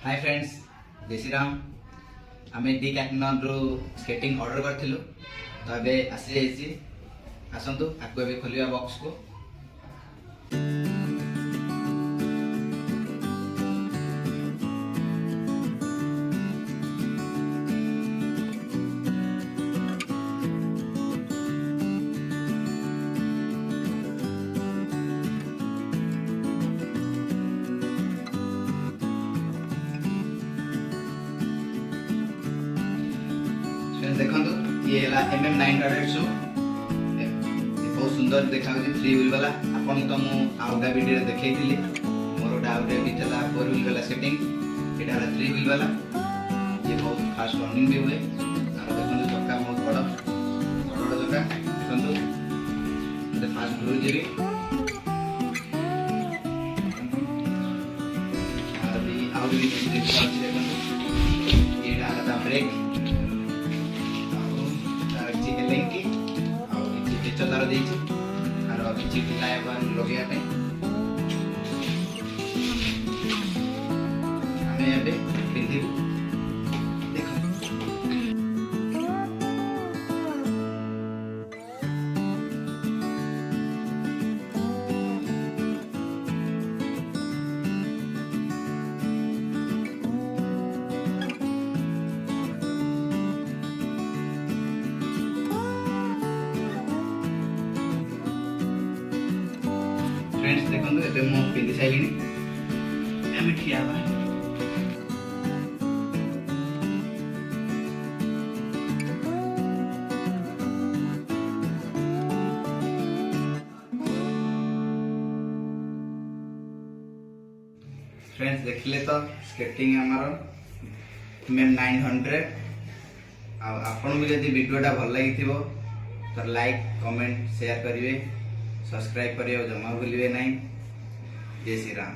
Hi friends, जय श्री राम। आम डीकाटन रु स्केटिंग ऑर्डर करूँ तो अबे आसी जाइए। आसतु आपको खोलिया बॉक्स को। देखो ये MM900 शू बहुत सुंदर देखा 3 व्हील वाला। आपन तो मु आउटा वीडियो देखई थिली। मोर डाउट भी था 4 व्हील वाला सेटिंग, एटा 3 व्हील वाला। ये बहुत फास्ट रनिंग भी हुए। और देखो चक्का बहुत बड़ा चक्का देखो ये फास्ट घुरू जी। और भी देखो ये डाला ब्रेक तार किसी लगे पिंधु देख। फ्रेंड्स देखो ये मो पिंधि सारे ठिया फ्रेंड्स देखिले तो स्केटिंग आमर MM900। आपन भी जदि वीडियोटा भल लगी तो लाइक कमेंट शेयर करेंगे, सब्सक्राइब करिए जमा भूलिए नहीं। जय श्री राम।